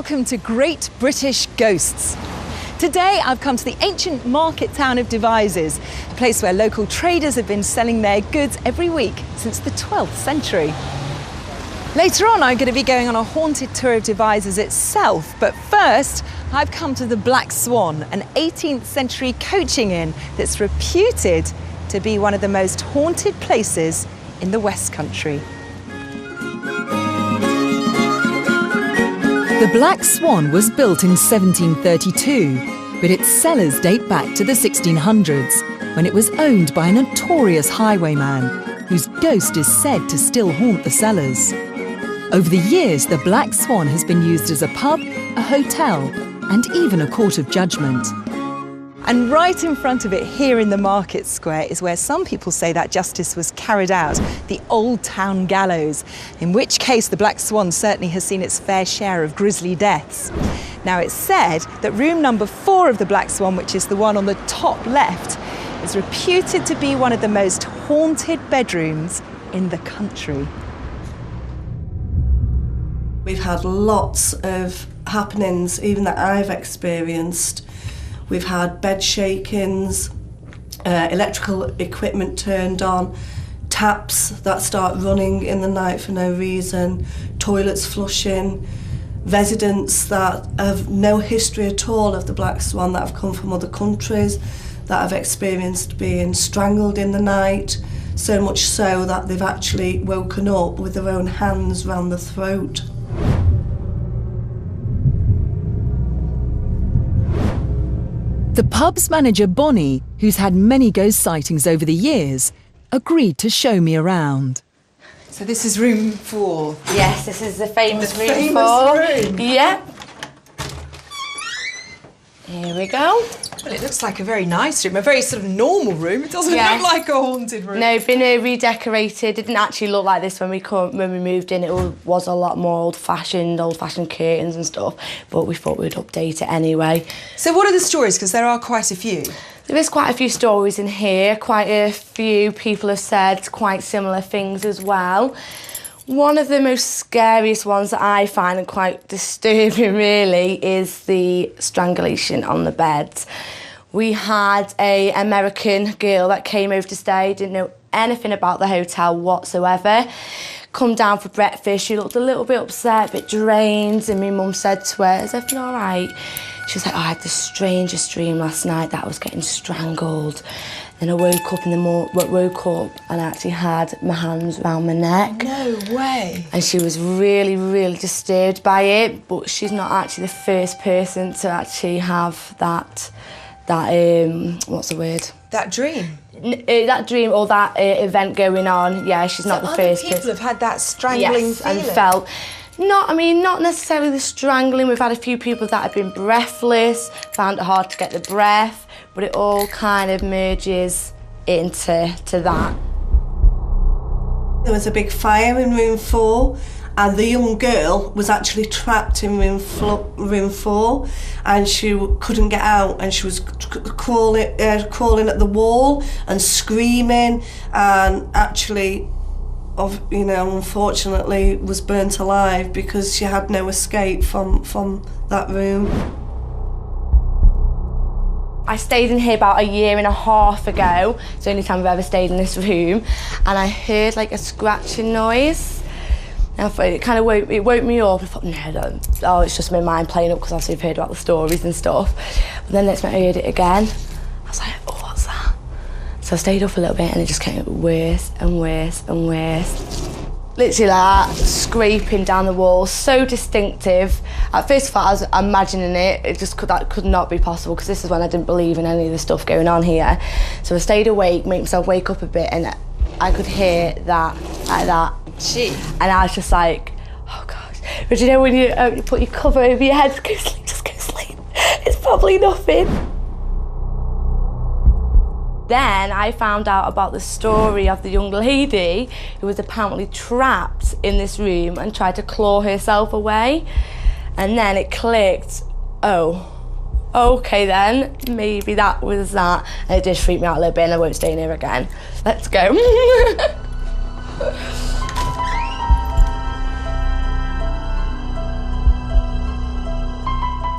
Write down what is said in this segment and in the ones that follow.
welcome to Great British Ghosts. Today I've come to the ancient market town of Devizes, a place where local traders have been selling their goods every week since the 12th century. Later on I'm going to be going on a haunted tour of Devizes itself, but first I've come to the Black Swan, an 18th century coaching inn that's reputed to be one of the most haunted places in the West Country. The Black Swan was built in 1732, but its cellars date back to the 1600s, when it was owned by a notorious highwayman, whose ghost is said to still haunt the cellars. Over the years, the Black Swan has been used as a pub, a hotel, and even a court of judgment. And right in front of it, here in the market square, is where some people say that justice was carried out, the Old Town Gallows, in which case the Black Swan certainly has seen its fair share of grisly deaths. Now, it's said that room number 4 of the Black Swan, which is the one on the top left, is reputed to be one of the most haunted bedrooms in the country. We've had lots of happenings, even that I've experienced. We've had bed shakings, electrical equipment turned on, taps that start running in the night for no reason, toilets flushing, residents that have no history at all of the Black Swan, that have come from other countries, that have experienced being strangled in the night, so much so that they've actually woken up with their own hands round the throat. The pub's manager, Bonnie, who's had many ghost sightings over the years, agreed to show me around. So this is room 4? Yes, this is the famous room 4. Famous room? Yeah. Here we go. Well, it looks like a very nice room, a very sort of normal room. It doesn't look like a haunted room. No, been redecorated. It didn't actually look like this when we moved in. It was a lot more old-fashioned curtains and stuff, but we thought we'd update it anyway. So what are the stories? Because there are quite a few. There is quite a few stories in here. Quite a few people have said quite similar things as well. One of the most scariest ones that I find, and quite disturbing really, is the strangulation on the bed. We had an American girl that came over to stay, didn't know anything about the hotel whatsoever. Come down for breakfast, she looked a little bit upset, a bit drained, and my mum said to her, "Is everything all right?" She was like, "Oh, I had the strangest dream last night that I was getting strangled." Then I woke up and I actually had my hands around my neck. No way. And she was really, really disturbed by it, but she's not actually the first person to actually have that what's the word? That dream? That dream or that event going on. Yeah, she's not the first person. Other people have had that strangling feeling? And felt. Not necessarily the strangling. We've had a few people that have been breathless, found it hard to get the breath, but it all kind of merges into that. There was a big fire in room 4, and the young girl was actually trapped in room 4, and she couldn't get out, and she was crawling at the wall and screaming, and actually, unfortunately was burnt alive because she had no escape from that room. I stayed in here about a year and a half ago. It's the only time I've ever stayed in this room, and I heard like a scratching noise. And I thought it woke me up. I thought, no, it's just my mind playing up because obviously I've heard about the stories and stuff. But then next minute I heard it again. I was like, oh, what's that? So I stayed up a little bit and it just came worse and worse and worse. Literally like that, scraping down the wall, so distinctive. At first I thought I was imagining it, that could not be possible because this is when I didn't believe in any of the stuff going on here. So I stayed awake, made myself wake up a bit, and I could hear that, like that. Gee. And I was just like, oh gosh. But you know when you put your cover over your head, just go sleep. It's probably nothing. Then I found out about the story of the young lady who was apparently trapped in this room and tried to claw herself away. And then it clicked, oh, okay then, maybe that was that. And it did freak me out a little bit and I won't stay in here again. Let's go.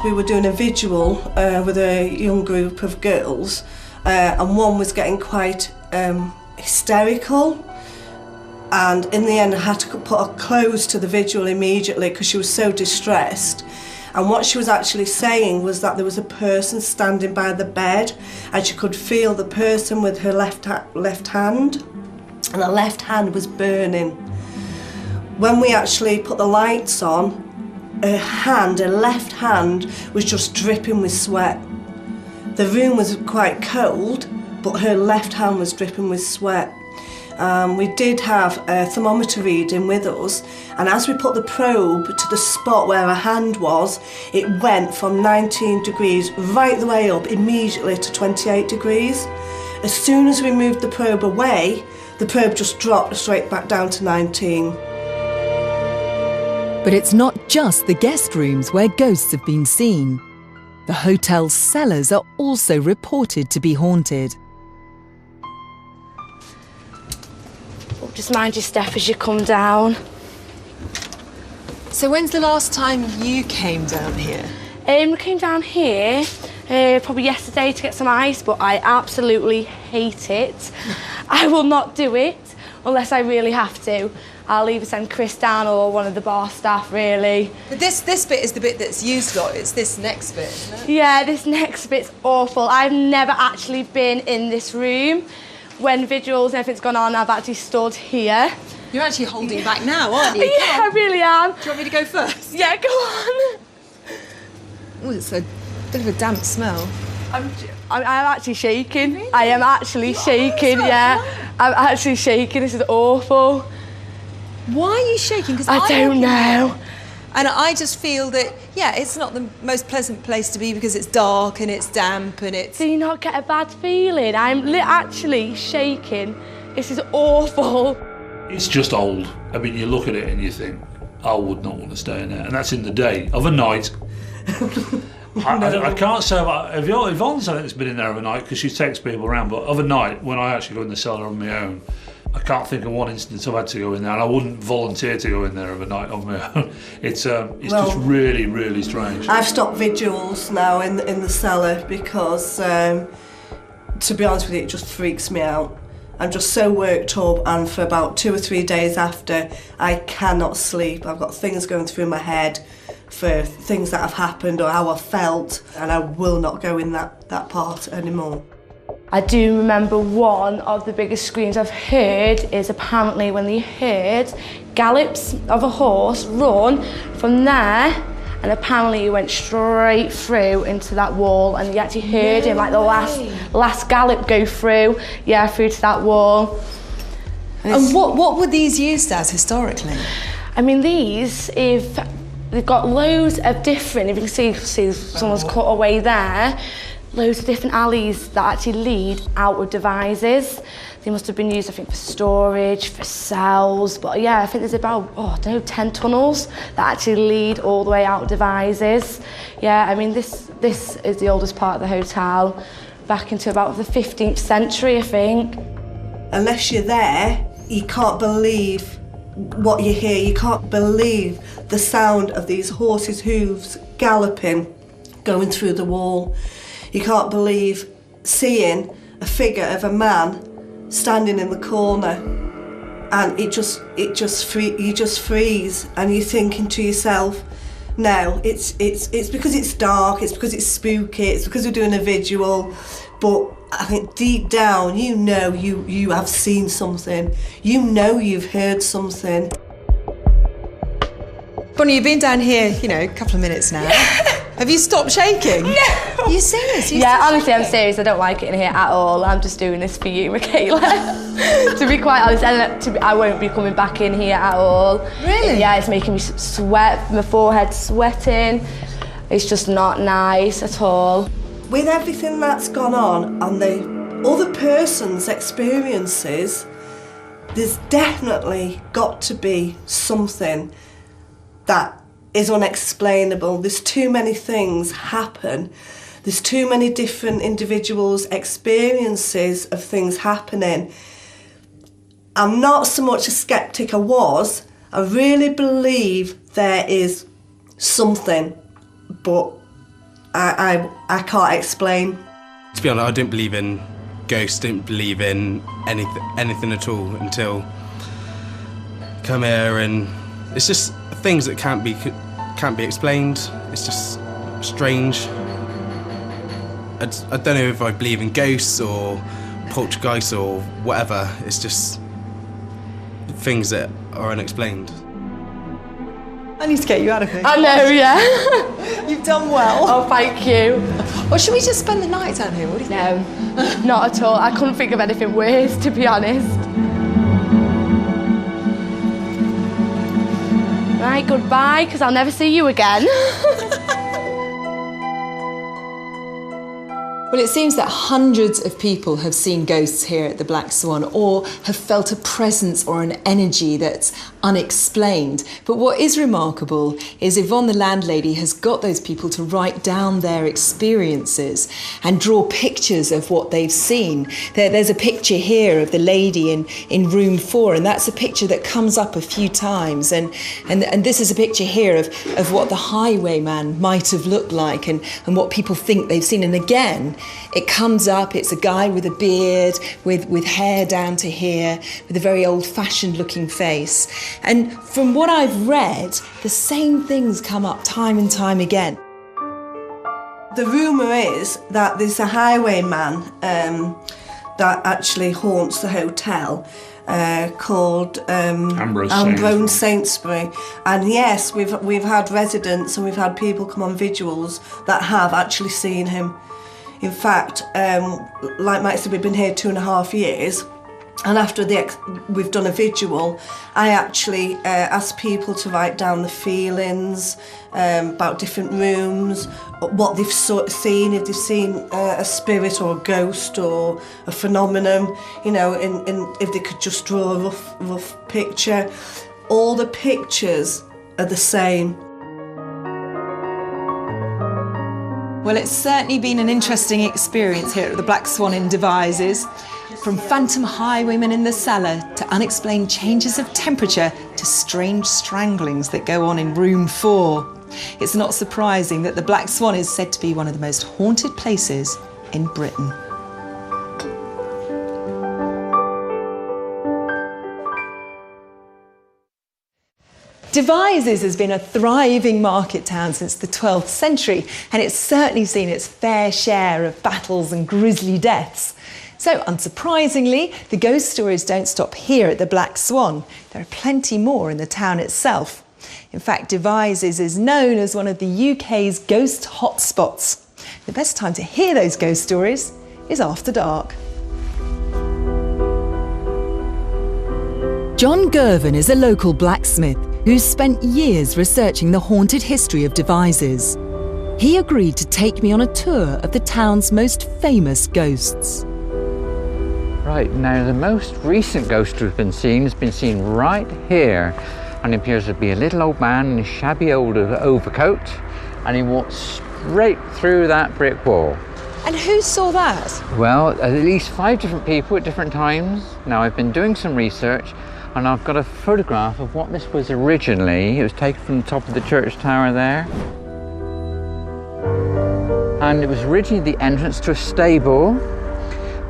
We were doing a visual with a young group of girls, and one was getting quite hysterical. And in the end, I had to put a close to the visual immediately because she was so distressed. And what she was actually saying was that there was a person standing by the bed, and she could feel the person with her left hand, and the left hand was burning. When we actually put the lights on, her left hand, was just dripping with sweat. The room was quite cold, but her left hand was dripping with sweat. We did have a thermometer reading with us, and as we put the probe to the spot where her hand was, it went from 19 degrees right the way up immediately to 28 degrees. As soon as we moved the probe away, the probe just dropped straight back down to 19. But it's not just the guest rooms where ghosts have been seen. The hotel's cellars are also reported to be haunted. Just mind your step as you come down. So when's the last time you came down here? We came down here probably yesterday to get some ice, but I absolutely hate it. I will not do it unless I really have to. I'll either send Chris down or one of the bar staff, really. But this bit is the bit that's used a lot. It's this next bit, isn't it? Yeah, this next bit's awful. I've never actually been in this room. When visuals and everything's gone on, I've actually stood here. You're actually holding back now, aren't you? Yeah, I really am. Do you want me to go first? Yeah, go on. Oh, it's a bit of a damp smell. I'm actually shaking. Really? I am actually shaking, yeah. I'm actually shaking. This is awful. Why are you shaking? Because I don't know. And I just feel that, yeah, it's not the most pleasant place to be because it's dark and it's damp and it's... Do you not get a bad feeling? I'm actually shaking. This is awful. It's just old. I mean, you look at it and you think, I would not want to stay in there. And that's in the day. Of a night, I can't say about... Yvonne's, I think, has been in there overnight because she takes people around, but of a night, when I actually go in the cellar on my own, I can't think of one instance I've had to go in there, and I wouldn't volunteer to go in there overnight on my own. It's just really, really strange. I've stopped visuals now in the cellar because, to be honest with you, it just freaks me out. I'm just so worked up, and for about 2 or 3 days after, I cannot sleep. I've got things going through my head for things that have happened or how I felt, and I will not go in that part anymore. I do remember one of the biggest screams I've heard is apparently when they heard gallops of a horse run from there, and apparently he went straight through into that wall, and you actually heard him like the last gallop go through, yeah, through to that wall. And what were these used as historically? I mean, they've got loads of different, if you can see someone's cut away there, loads of different alleys that actually lead outward devices. They must have been used, I think, for storage, for cells, but yeah, I think there's about, 10 tunnels that actually lead all the way out devices. Yeah, I mean, this is the oldest part of the hotel, back into about the 15th century, I think. Unless you're there, you can't believe what you hear. You can't believe the sound of these horses' hooves galloping, going through the wall. You can't believe seeing a figure of a man standing in the corner, and you just freeze, and you're thinking to yourself, no, it's because it's dark, it's because it's spooky, it's because we're doing a visual, but I think deep down you know you have seen something, you know you've heard something. Bonnie, you've been down here, a couple of minutes now. Have you stopped shaking? No! Are you serious? Honestly, I'm serious. I don't like it in here at all. I'm just doing this for you, Michaela. To be quite honest, I won't be coming back in here at all. Really? Yeah, it's making me sweat, my forehead's sweating. It's just not nice at all. With everything that's gone on the other person's experiences, there's definitely got to be something that is unexplainable. There's too many things happen. There's too many different individuals' experiences of things happening. I'm not so much a skeptic I was. I really believe there is something, but I can't explain. To be honest, I didn't believe in ghosts, didn't believe in anything at all until come here, and it's just things that can't be explained. It's just strange. I don't know if I believe in ghosts or poltergeists or whatever. It's just things that are unexplained. I need to get you out of here. I know, yeah. You've done well. Oh, thank you. Or should we just spend the night down here? What do you think? No, not at all. I couldn't think of anything worse, to be honest. Right, goodbye, because I'll never see you again. Well, it seems that hundreds of people have seen ghosts here at the Black Swan or have felt a presence or an energy that's unexplained. But what is remarkable is Yvonne, the landlady, has got those people to write down their experiences and draw pictures of what they've seen. There's a picture here of the lady in room 4, and that's a picture that comes up a few times. And this is a picture here of what the highwayman might have looked like and what people think they've seen. And again, it comes up, it's a guy with a beard, with hair down to here, with a very old-fashioned looking face. And from what I've read, the same things come up time and time again. The rumour is that there's a highwayman that actually haunts the hotel called Ambrose Saintsbury. And yes, we've had residents and we've had people come on vigils that have actually seen him. In fact, like Mike said, we've been here 2.5 years, and after we've done a vigil, I actually asked people to write down the feelings about different rooms, what they've seen, if they've seen a spirit or a ghost or a phenomenon, you know, and if they could just draw a rough picture. All the pictures are the same. Well, it's certainly been an interesting experience here at the Black Swan in Devizes. From phantom highwaymen in the cellar to unexplained changes of temperature to strange stranglings that go on in room 4. It's not surprising that the Black Swan is said to be one of the most haunted places in Britain. Devizes has been a thriving market town since the 12th century, and it's certainly seen its fair share of battles and grisly deaths. So, unsurprisingly, the ghost stories don't stop here at the Black Swan. There are plenty more in the town itself. In fact, Devizes is known as one of the UK's ghost hotspots. The best time to hear those ghost stories is after dark. John Girvan is a local blacksmith who's spent years researching the haunted history of Devizes. He agreed to take me on a tour of the town's most famous ghosts. Right, now the most recent ghost we've been seeing has been seen right here, and it appears to be a little old man in a shabby old overcoat, and he walked straight through that brick wall. And who saw that? Well, at least 5 different people at different times. Now, I've been doing some research, and I've got a photograph of what this was originally. It was taken from the top of the church tower there. And it was originally the entrance to a stable.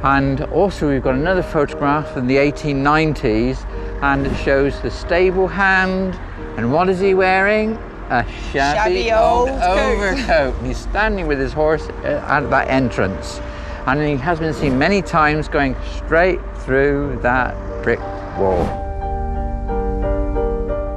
And also we've got another photograph from the 1890s, and it shows the stable hand. And what is he wearing? A shabby old overcoat. And he's standing with his horse at that entrance. And he has been seen many times going straight through that brick wall.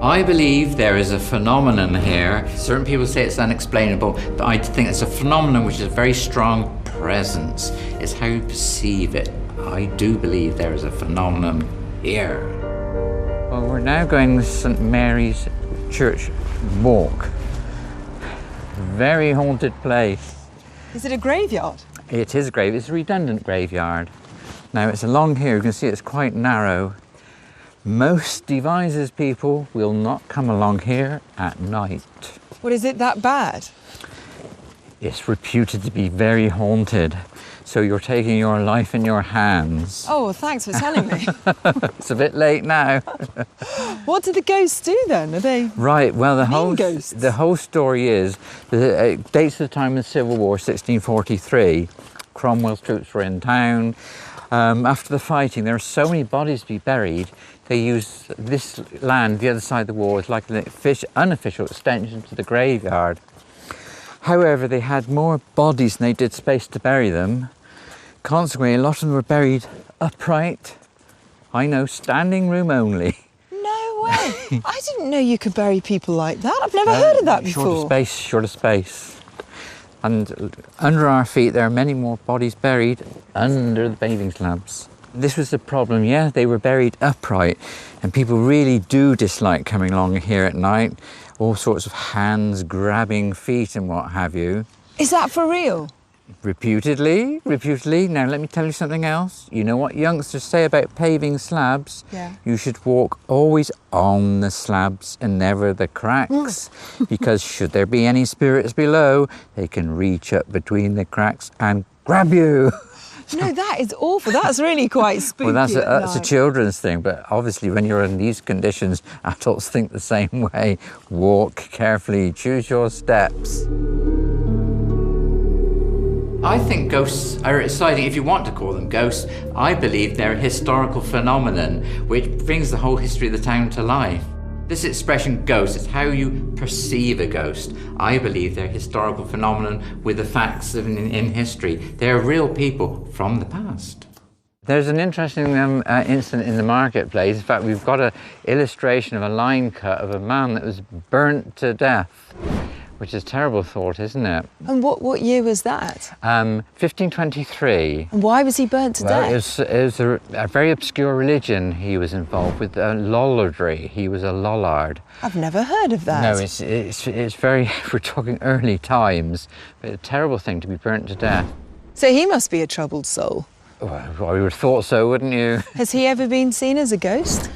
I believe there is a phenomenon here. Certain people say it's unexplainable, but I think it's a phenomenon which is a very strong presence. It's how you perceive it. I do believe there is a phenomenon here. Well, we're now going to St. Mary's Church Walk. Very haunted place. Is it a graveyard? It is a graveyard. It's a redundant graveyard. Now it's along here, you can see it's quite narrow. Most Devizes people will not come along here at night. What, is it that bad? It's reputed to be very haunted. So you're taking your life in your hands. Oh, well, thanks for telling me. It's a bit late now. What do the ghosts do then? Are they Right, well, ghosts? the whole story is, it dates to the time of the Civil War, 1643. Cromwell's troops were in town. After the fighting, there are so many bodies to be buried, they used this land, the other side of the wall, as like an unofficial extension to the graveyard. However, they had more bodies than they did space to bury them. Consequently, a lot of them were buried upright. I know, standing room only. No way! I didn't know you could bury people like that. I've never heard of that before. Short of space. And under our feet, there are many more bodies buried under the bathing slabs. This was the problem, yeah, they were buried upright, and people really do dislike coming along here at night. All sorts of hands grabbing feet and what have you. Is that for real? Reputedly. Now let me tell you something else. You know what youngsters say about paving slabs? Yeah. You should walk always on the slabs and never the cracks, because should there be any spirits below, they can reach up between the cracks and grab you. No, that is awful. That's really quite spooky. Well, that's a children's thing, but obviously when you're in these conditions, adults think the same way. Walk carefully, choose your steps. I think ghosts are exciting, if you want to call them ghosts. I believe they're a historical phenomenon which brings the whole history of the town to life. This expression ghost is how you perceive a ghost. I believe they're a historical phenomenon with the facts in history. They're real people from the past. There's an interesting incident in the marketplace. In fact, we've got an illustration of a line cut of a man that was burnt to death, which is a terrible thought, isn't it? And what year was that? 1523. And why was he burnt to death? It was a very obscure religion he was involved with, lollardry. He was a lollard. I've never heard of that. No, it's very, we're talking early times, but a terrible thing to be burnt to death. So he must be a troubled soul. Well, I would have thought so, wouldn't you? Has he ever been seen as a ghost?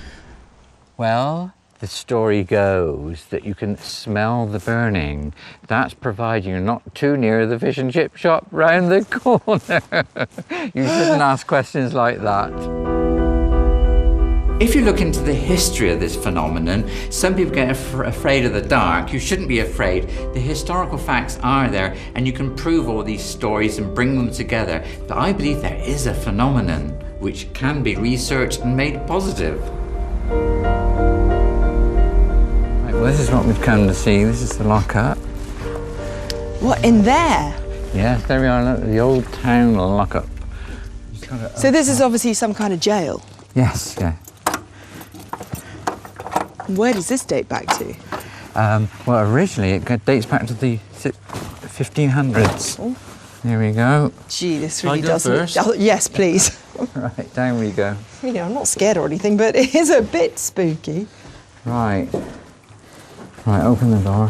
Well, the story goes that you can smell the burning. That's providing you're not too near the fish and chip shop round the corner. You shouldn't ask questions like that. If you look into the history of this phenomenon, some people get afraid of the dark. You shouldn't be afraid. The historical facts are there, and you can prove all these stories and bring them together. But I believe there is a phenomenon which can be researched and made positive. Well, this is what we've come to see. This is the lockup. What, in there? Yes, there we are, look, the old town lockup. So this is obviously some kind of jail. Yes, yeah. Where does this date back to? Well, originally it dates back to the 1500s. Oh. There we go. Gee, this Shall I really go doesn't... first? Oh, yes, please. Right, down we go. You know, I'm not scared or anything, but it is a bit spooky. Right. Right, open the door.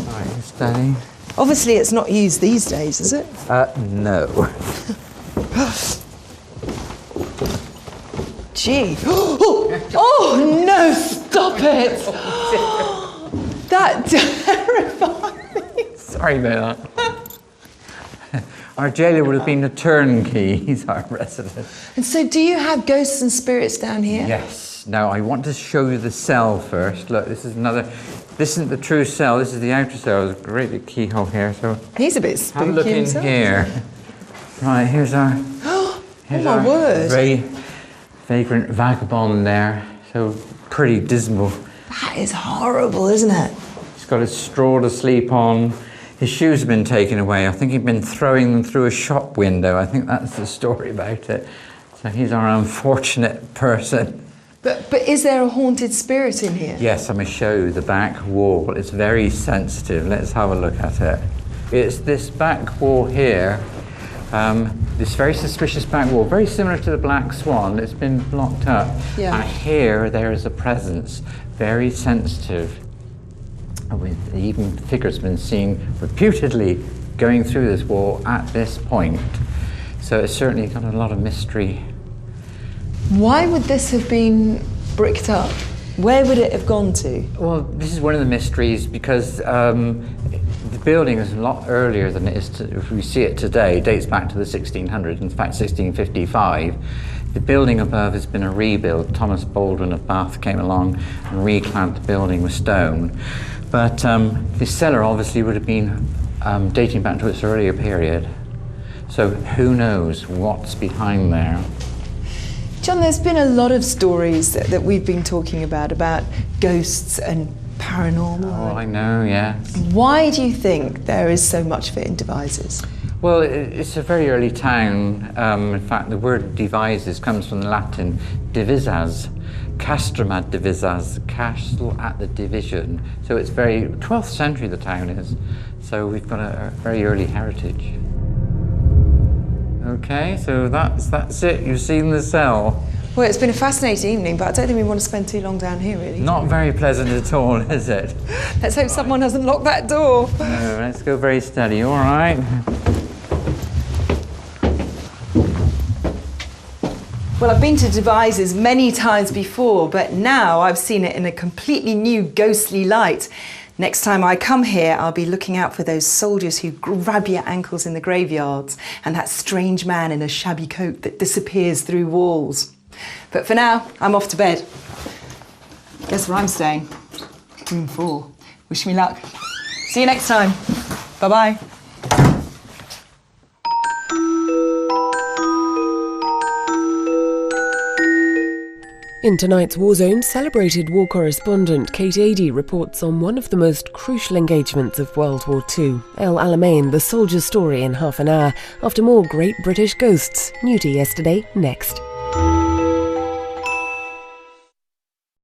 Right, you steady. Obviously, it's not used these days, is it? No. Gee. Oh, no, stop it! That terrified me. Sorry about that. Our jailer would have been a turnkey. He's our resident. And so do you have ghosts and spirits down here? Yes. Now, I want to show you the cell first. Look, this is another... This isn't the true cell. This is the outer cell. There's a great big keyhole here. So he's a bit spooky have a look in himself, here. Right, here's our... Here's my our word. very vagrant vagabond there. So pretty dismal. That is horrible, isn't it? He's got his straw to sleep on. His shoes have been taken away. I think he'd been throwing them through a shop window. I think that's the story about it. So he's our unfortunate person. But is there a haunted spirit in here? Yes, I'm going to show you the back wall. It's very sensitive. Let's have a look at it. It's this back wall here, this very suspicious back wall, very similar to the Black Swan. It's been blocked up. Yeah. And here there is a presence, very sensitive. With even figures been seen reputedly going through this wall at this point. So it's certainly got a lot of mystery. Why would this have been bricked up? Where would it have gone to? Well, this is one of the mysteries because the building is a lot earlier than it is. If we see it today, it dates back to the 1600s. In fact, 1655. The building above has been a rebuild. Thomas Baldwin of Bath came along and reclad the building with stone. But the cellar obviously would have been dating back to its earlier period. So who knows what's behind there? John, there's been a lot of stories that we've been talking about ghosts and paranormal. Oh, I know, yeah. Why do you think there is so much of it in Devizes? Well, it's a very early town. In fact, the word Devizes comes from the Latin divisas, castrum ad divisas, castle at the division. So it's very 12th century the town is. So we've got a very early heritage. Okay, so that's it. You've seen the cell. Well, it's been a fascinating evening, but I don't think we want to spend too long down here, really. Not very pleasant at all, is it? Let's hope someone hasn't locked that door. No, let's go very steady, all right? Well, I've been to Devizes many times before, but now I've seen it in a completely new ghostly light. Next time I come here, I'll be looking out for those soldiers who grab your ankles in the graveyards and that strange man in a shabby coat that disappears through walls. But for now, I'm off to bed. Guess where I'm staying? Room 4. Wish me luck. See you next time. Bye-bye. In tonight's War Zone, celebrated war correspondent Kate Adie reports on one of the most crucial engagements of World War II, El Alamein, the soldier's story in half an hour, after more great British ghosts, new to yesterday, next.